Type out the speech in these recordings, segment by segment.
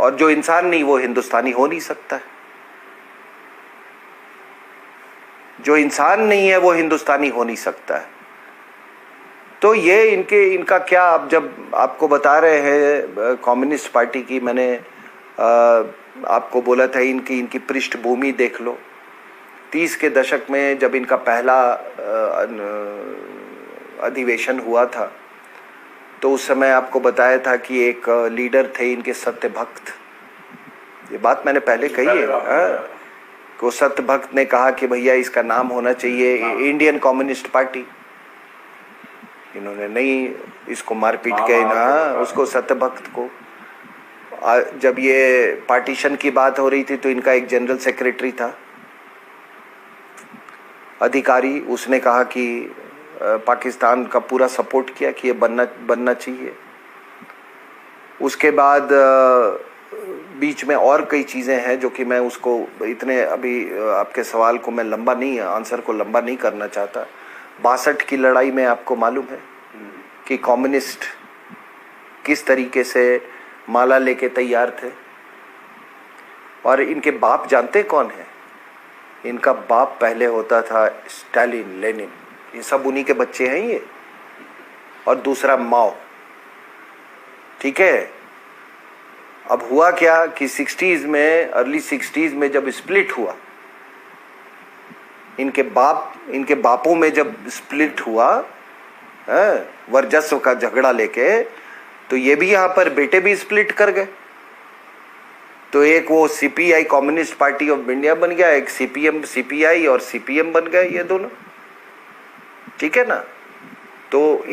और जो इंसान नहीं वो हिंदुस्तानी हो नहीं सकता है। जो इंसान नहीं है वो हिंदुस्तानी हो नहीं सकता है। तो ये इनका क्या, अब जब आपको बता रहे हैं कम्युनिस्ट पार्टी की, मैंने आपको बोला था इनकी पृष्ठभूमि देख लो। 30 के दशक में जब इनका पहला अधिवेशन हुआ था तो उस समय आपको बताया था कि एक लीडर थे इनके सत्य भक्त। ये बात मैंने पहले कही है कि सत्य भक्त ने कहा कि भैया इसका नाम होना चाहिए इंडियन कम्युनिस्ट पार्टी। इन्होंने नहीं इसको मारपीट के ना उसको सत्य भक्त को। जब ये पार्टीशन की बात हो रही थी तो इनका एक जनरल सेक्रेटरी था अधिकारी, उसने कहा कि पाकिस्तान का पूरा सपोर्ट किया कि ये बनना चाहिए। उसके बाद बीच में और कई चीज़ें हैं जो कि मैं उसको इतने अभी आपके सवाल को मैं आंसर को लंबा नहीं करना चाहता। 62 की लड़ाई में आपको मालूम है कि कम्युनिस्ट किस तरीके से माला लेके तैयार थे। और इनके बाप जानते कौन है? इनका बाप पहले होता था स्टालिन, लेनिन, ये सब उन्हीं के बच्चे हैं ये। और दूसरा माओ। ठीक है। अब हुआ क्या कि 60s में, अर्ली 60s में जब स्प्लिट हुआ, इनके बापों में जब स्प्लिट हुआ वर्चस्व का झगड़ा लेके, तो ये भी यहां पर बेटे भी स्प्लिट कर गए। तो एक वो CPI communist party of India बन गया, एक सीपीआई और सीपीएम बन गए ये दोनों। ठीक है ना। तो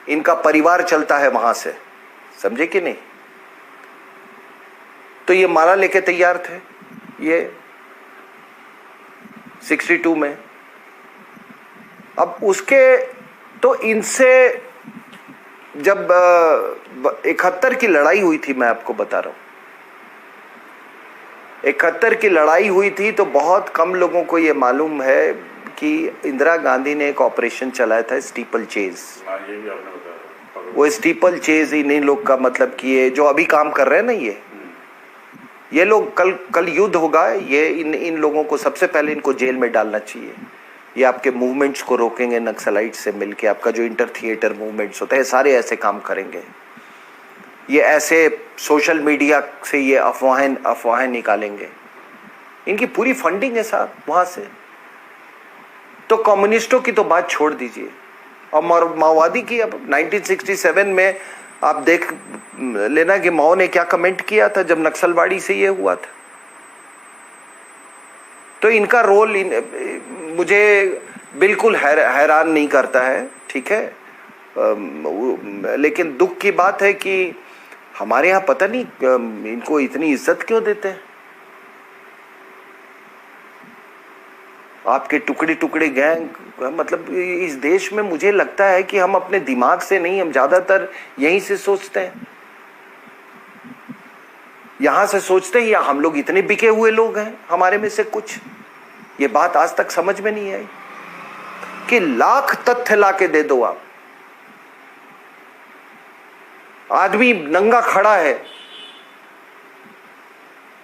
इनका परिवार चलता है वहां से, समझे कि नहीं। तो ये माला लेके तैयार थे ये 62 में। अब उसके तो इनसे जब 71 की लड़ाई हुई थी, मैं आपको बता रहा हूं 71 की लड़ाई हुई थी, तो बहुत कम लोगों को ये मालूम है कि इंदिरा गांधी ने एक ऑपरेशन चलाया था स्टीपल चेज। वो स्टीपल चेज इन्हीं लोग का, मतलब कि ये जो अभी काम कर रहे हैं ना, ये लोग कल युद्ध होगा, ये इन लोगों को सबसे पहले इनको जेल में डालना चाहिए। ये आपके मूवमेंट्स को रोकेंगे नक्सलाइट से मिलके, आपका जो इंटर थिएटर मूवमेंट्स होते हैं सारे ऐसे काम करेंगे। ये ऐसे सोशल मीडिया से ये अफवाहें निकालेंगे। इनकी पूरी फंडिंग है साहब वहां से। तो कम्युनिस्टों की तो बात छोड़ दीजिए, और माओवादी की। अब 1967 में आप देख लेना कि माओ ने क्या कमेंट किया था जब नक्सलवाड़ी से ये हुआ था। तो इनका रोल मुझे बिल्कुल हैरान नहीं करता है। ठीक है। लेकिन दुख की बात है कि हमारे यहाँ पता नहीं इनको इतनी इज्जत क्यों देते हैं। आपके टुकड़े टुकड़े गैंग, मतलब इस देश में मुझे लगता है कि हम अपने दिमाग से नहीं, हम ज्यादातर यहीं से सोचते हैं, यहां से सोचते हैं, या हम लोग इतने बिके हुए लोग हैं हमारे में से कुछ। ये बात आज तक समझ में नहीं आई कि लाख तथ्य लाके दे दो आप। आदमी नंगा खड़ा है,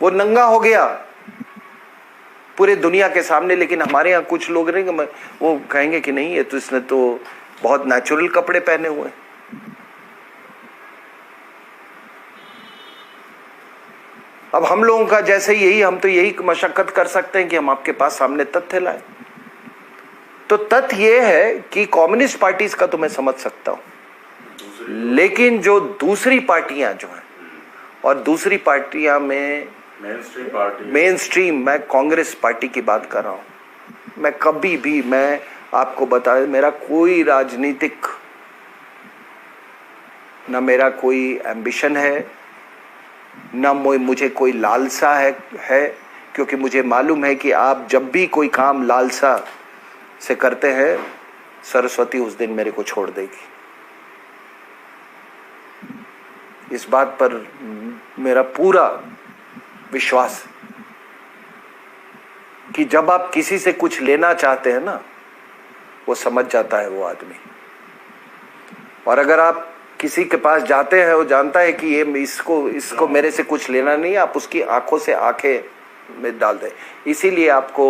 वो नंगा हो गया पूरे दुनिया के सामने, लेकिन हमारे यहाँ कुछ लोग रहेंगे वो कहेंगे कि नहीं ये तो इसने तो बहुत नेचुरल कपड़े पहने हुए। अब हम लोगों का जैसे हम तो यही मशक्कत कर सकते हैं कि हम आपके पास सामने तथ्य लाए। तो तथ्य ये है कि कम्युनिस्ट पार्टीज का तो मैं समझ सकता हूं, लेकिन जो दूसरी पार्टियां जो हैं, और दूसरी पार्टियां में मेन स्ट्रीम, मैं कांग्रेस पार्टी की बात कर रहा हूं। मैं कभी भी, मैं आपको बता, मेरा कोई राजनीतिक, न मेरा कोई एम्बिशन है, न मुझे कोई लालसा है, क्योंकि मुझे मालूम है कि आप जब भी कोई काम लालसा से करते हैं, सरस्वती उस दिन मेरे को छोड़ देगी। इस बात पर मेरा पूरा विश्वास कि जब आप किसी से कुछ लेना चाहते हैं ना, वो समझ जाता है वो आदमी। और अगर आप किसी के पास जाते हैं वो जानता है कि ये इसको मेरे से कुछ लेना नहीं है, आप उसकी आंखों से आंखें में डाल दें। इसीलिए आपको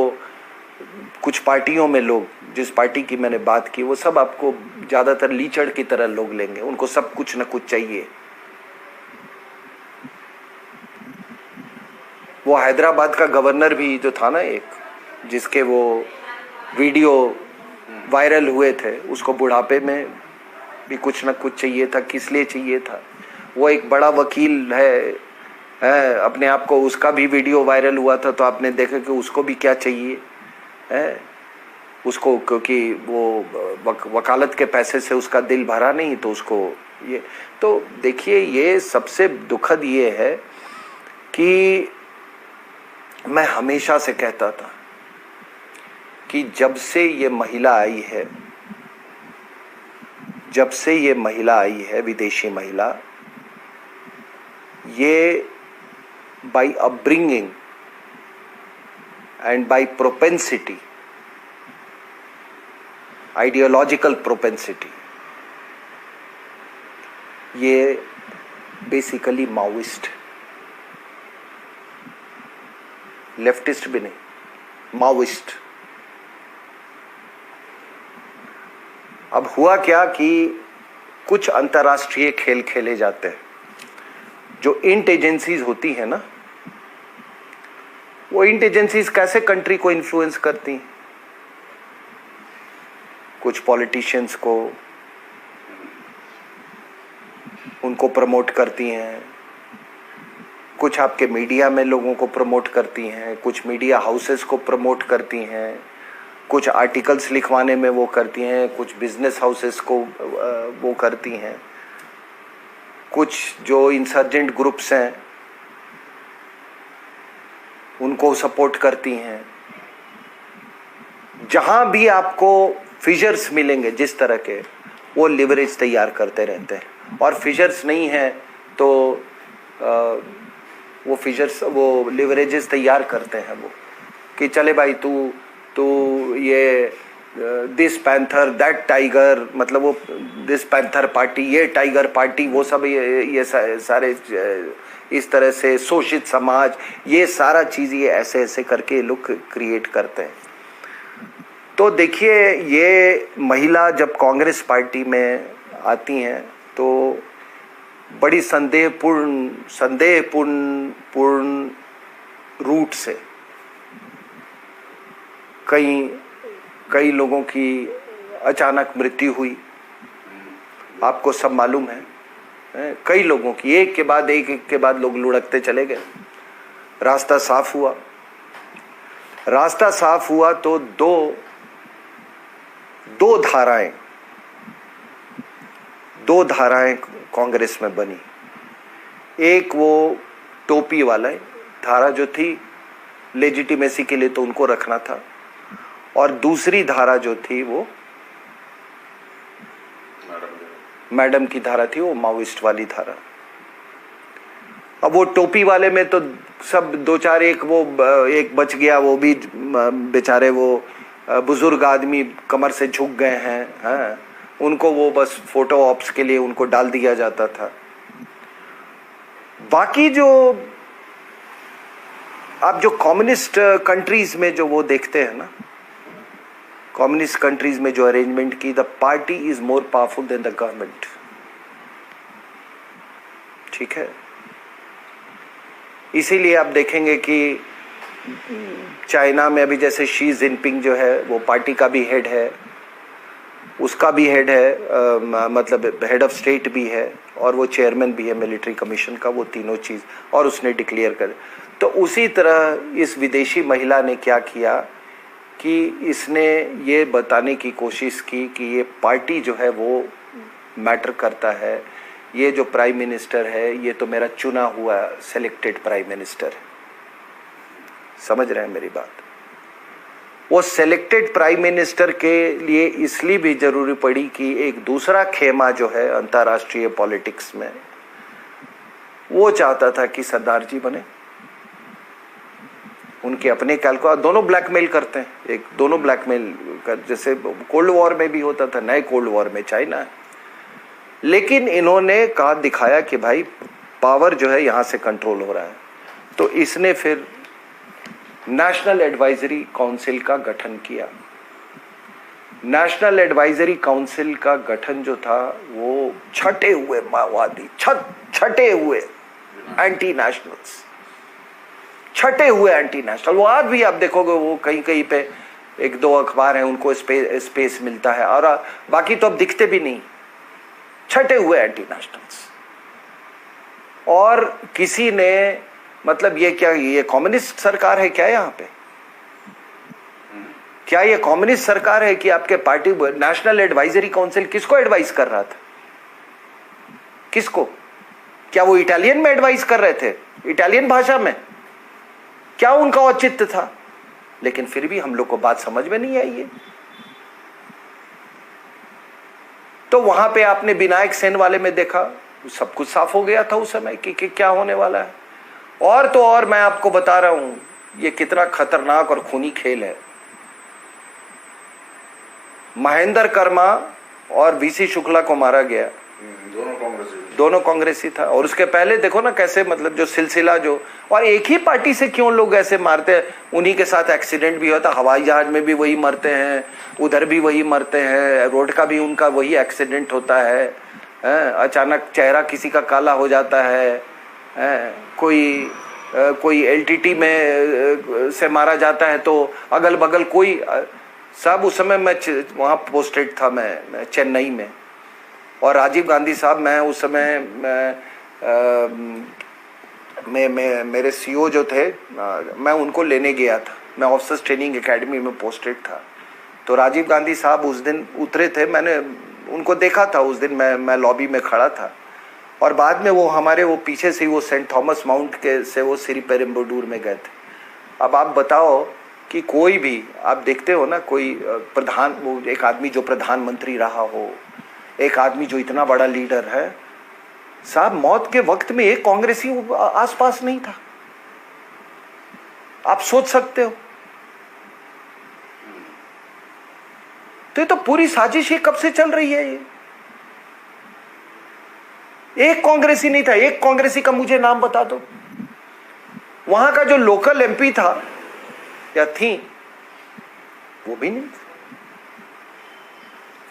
कुछ पार्टियों में लोग, जिस पार्टी की मैंने बात की, वो सब आपको ज्यादातर लीचड़ की तरह लोग लेंगे, उनको सब कुछ न कुछ चाहिए। वो हैदराबाद का गवर्नर भी जो था ना, एक जिसके वो वीडियो वायरल हुए थे, उसको बुढ़ापे में भी कुछ न कुछ चाहिए था। किस लिए चाहिए था? वो एक बड़ा वकील है अपने आप को, उसका भी वीडियो वायरल हुआ था, तो आपने देखा कि उसको भी क्या चाहिए है उसको, क्योंकि वो वकालत के पैसे से उसका दिल भरा नहीं, तो उसको ये। तो देखिए, ये सबसे दुखद ये है कि मैं हमेशा से कहता था कि जब से ये महिला आई है, विदेशी महिला, ये by upbringing and by propensity, ideological propensity, ये बेसिकली माओइस्ट, लेफ्टिस्ट भी नहीं, माओइस्ट। अब हुआ क्या कि कुछ अंतर्राष्ट्रीय खेल खेले जाते हैं। जो इंट एजेंसीज होती है ना, वो इंट एजेंसीज कैसे कंट्री को इन्फ्लुएंस करती हैं? कुछ पॉलिटिशियंस को, उनको प्रमोट करती हैं, कुछ आपके मीडिया में लोगों को प्रमोट करती हैं, कुछ मीडिया हाउसेस को प्रमोट करती हैं, कुछ आर्टिकल्स लिखवाने में वो करती हैं, कुछ बिजनेस हाउसेस को वो करती हैं, कुछ जो इंसर्जेंट ग्रुप्स हैं उनको सपोर्ट करती हैं। जहां भी आपको फिशर्स मिलेंगे जिस तरह के, वो लिवरेज तैयार करते रहते हैं। और फिशर्स नहीं है तो वो फिशर्स, वो लिवरेजेस तैयार करते हैं वो, कि चले भाई तू ये दिस पैंथर दैट टाइगर, मतलब वो दिस पैंथर पार्टी, ये टाइगर पार्टी, वो सब ये सारे इस तरह से शोषित समाज, ये सारा चीज ये ऐसे करके लोग क्रिएट करते हैं। तो देखिए, ये महिला जब कांग्रेस पार्टी में आती हैं तो बड़ी संदेहपूर्ण रूट से कई लोगों की अचानक मृत्यु हुई। आपको सब मालूम है, कई लोगों की, एक के बाद लोग लुढ़कते चले गए। रास्ता साफ हुआ तो दो धाराएं कांग्रेस में बनी। एक वो टोपी वाला धारा जो थी, लेजिटिमेसी के लिए तो उनको रखना था, और दूसरी धारा जो थी वो मैडम की धारा थी, वो माओइस्ट वाली धारा। अब वो टोपी वाले में तो सब दो चार, एक बच गया, वो भी बेचारे वो बुजुर्ग आदमी कमर से झुक गए हैं, उनको वो बस फोटो ऑप्स के लिए उनको डाल दिया जाता था। बाकी जो आप जो कम्युनिस्ट कंट्रीज में जो वो देखते हैं ना, कम्युनिस्ट कंट्रीज में जो अरेंजमेंट की, the party is more powerful than the government. ठीक है, इसीलिए आप देखेंगे कि चाइना में अभी जैसे शी जिनपिंग जो है, वो पार्टी का भी हेड है, उसका भी हेड है, मतलब हेड ऑफ स्टेट भी है, और वो चेयरमैन भी है मिलिट्री कमीशन का, वो तीनों चीज, और उसने डिक्लेयर कर। तो उसी तरह इस विदेशी महिला ने क्या किया कि इसने ये बताने की कोशिश की कि ये पार्टी जो है वो मैटर करता है, ये जो प्राइम मिनिस्टर है ये तो मेरा चुना हुआ सेलेक्टेड प्राइम मिनिस्टर है। समझ रहे हैं मेरी बात? वो सेलेक्टेड प्राइम मिनिस्टर के लिए इसलिए भी जरूरी पड़ी कि एक दूसरा खेमा जो है अंतर्राष्ट्रीय पॉलिटिक्स में, वो चाहता था कि सरदार जी बने। उनके अपने दोनों ब्लैकमेल करते हैं, दोनों ब्लैकमेल कर, जैसे कोल्ड वॉर में भी होता था, नए कोल्ड वॉर में चाइना लेकिन इन्होंने कहा दिखाया कि भाई पावर जो है यहां से कंट्रोल हो रहा है, तो इसने फिर नेशनल एडवाइजरी काउंसिल का गठन किया। नेशनल एडवाइजरी काउंसिल का गठन जो था वो छटे हुए माओवादी, छटे हुए एंटी नेशनल्स, छटे हुए एंटी नेशनल, वो आज भी आप देखोगे वो कहीं कहीं पे एक दो अखबार हैं उनको स्पेस मिलता है, और बाकी तो अब दिखते भी नहीं, छटे हुए एंटी नेशनल्स। और किसी ने मतलब ये क्या, ये कम्युनिस्ट सरकार है क्या यहाँ पे? क्या ये कम्युनिस्ट सरकार है कि आपके पार्टी नेशनल एडवाइजरी काउंसिल किसको एडवाइस कर रहा था? किसको? क्या वो इटालियन में एडवाइस कर रहे थे, इटालियन भाषा में? क्या उनका औचित्य था? लेकिन फिर भी हम लोग को बात समझ में नहीं आई है। तो वहां पे आपने विनायक सेन वाले में देखा, सब कुछ साफ हो गया था उस समय कि क्या होने वाला है। और तो और मैं आपको बता रहा हूं ये कितना खतरनाक और खूनी खेल है। महेंद्र कर्मा और वीसी शुक्ला को मारा गया, दोनों कांग्रेसी था। और उसके पहले देखो ना कैसे, मतलब जो सिलसिला जो, और एक ही पार्टी से क्यों लोग ऐसे मारते हैं, उन्हीं के साथ एक्सीडेंट भी होता, हवाई जहाज में भी वही मरते हैं, उधर भी वही मरते हैं, रोड का भी उनका वही एक्सीडेंट होता है, अचानक चेहरा किसी का काला हो जाता है, कोई एलटीटी में से मारा जाता है, तो अगल बगल कोई सब। उस समय मैं वहाँ पोस्टेड था, मैं चेन्नई में, और राजीव गांधी साहब, मैं उस समय मेरे सीईओ जो थे, मैं उनको लेने गया था, मैं ऑफिसर्स ट्रेनिंग एकेडमी में पोस्टेड था। तो राजीव गांधी साहब उस दिन उतरे थे, मैंने उनको देखा था उस दिन, मैं लॉबी में खड़ा था। और बाद में वो हमारे वो पीछे से वो सेंट थॉमस माउंट के से वो श्री पेरुम्बदूर में गए थे। अब आप बताओ कि कोई भी आप देखते हो ना, कोई प्रधान, वो एक आदमी जो प्रधानमंत्री रहा हो, एक आदमी जो इतना बड़ा लीडर है साहब, मौत के वक्त में एक कांग्रेसी आसपास नहीं था। आप सोच सकते हो? तो ये तो पूरी साजिश ये कब से चल रही है? ये एक कांग्रेसी नहीं था। एक कांग्रेसी का मुझे नाम बता दो। वहां का जो लोकल एमपी था या थी, वो भी नहीं।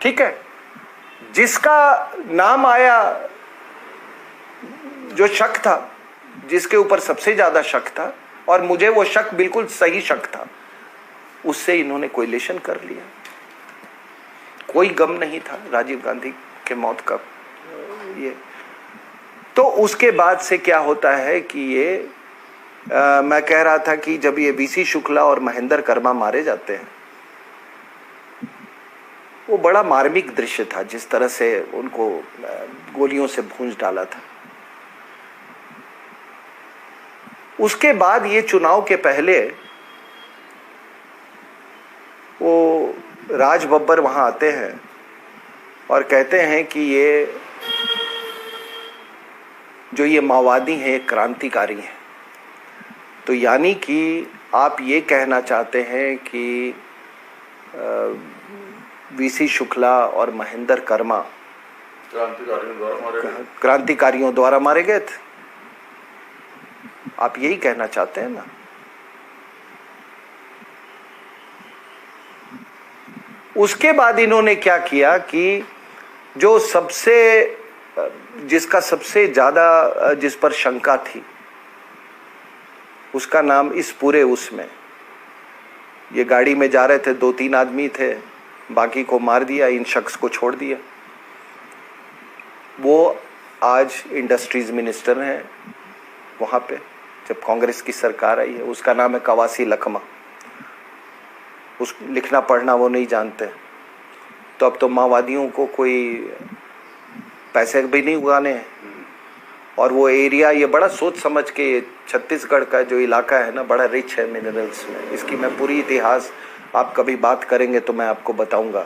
ठीक है, जिसका नाम आया, जो शक था, जिसके ऊपर सबसे ज्यादा शक था, और मुझे वो शक बिल्कुल सही शक था, उससे इन्होंने कोरिलेशन कर लिया। कोई गम नहीं था राजीव गांधी के मौत का। ये तो उसके बाद से क्या होता है कि ये मैं कह रहा था कि जब ये वीसी शुक्ला और महेंद्र कर्मा मारे जाते हैं, वो बड़ा मार्मिक दृश्य था, जिस तरह से उनको गोलियों से भूंज डाला था। उसके बाद ये चुनाव के पहले वो राज बब्बर वहां आते हैं और कहते हैं कि ये जो ये माओवादी हैं, क्रांतिकारी हैं। तो यानी कि आप ये कहना चाहते हैं कि वीसी शुक्ला और महेंद्र कर्मा क्रांतिकारियों द्वारा मारे गए थे? आप यही कहना चाहते हैं ना? उसके बाद इन्होंने क्या किया कि जो जिसका सबसे ज्यादा, जिस पर शंका थी, उसका नाम इस पूरे उसमें, ये गाड़ी में जा रहे थे, 2-3 आदमी थे, बाकी को मार दिया, इन शख्स को छोड़ दिया। वो आज इंडस्ट्रीज मिनिस्टर हैं वहाँ पे, जब कांग्रेस की सरकार आई है। उसका नाम है कवासी लखमा। उस लिखना पढ़ना वो नहीं जानते। तो अब तो माओवादियों को कोई पैसे भी नहीं उगाने हैं। और वो एरिया, ये बड़ा सोच समझ के, छत्तीसगढ़ का जो इलाका है ना, बड़ा रिच है मिनरल्स में। इसकी मैं पूरी इतिहास, आप कभी बात करेंगे तो मैं आपको बताऊंगा।